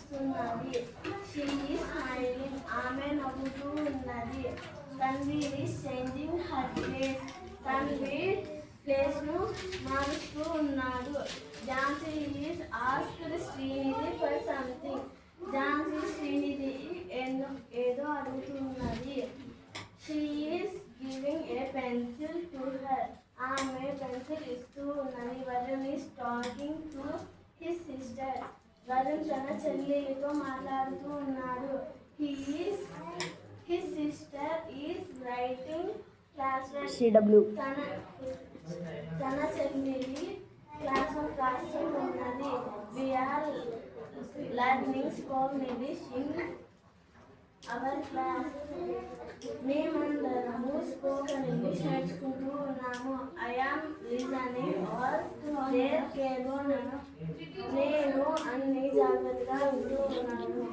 చూస్తున్నది. She is smiling. ఆమె నవ్వుతూ ఉన్నది. Tanveer is changing her place. Tanveer place ను మారుస్తూ ఉన్నాడు. Jhansi is asked Srinidhi for something. Jhansi Srinidhi ఏదో అడుగుతున్నది. She is giving a pencil to her. ఆమె పెన్సిల్ ఇస్తూ ఉన్నది. Varun is talking to his sister. Varun తన చెల్లెలితో మాట్లాడుతూ ఉన్నాడు. His sister is writing class CW. తన చెల్లెలి క్లాస్ రాస్తూ ఉన్నది. We are learning spoken English in our class. మేమందరము స్పోకెన్ ఇంగ్లీష్ నేర్చుకుంటూ ఉన్నాము. I am listening all there carefully. నేను అన్ని జాగ్రత్తగా వింటూ ఉన్నాను.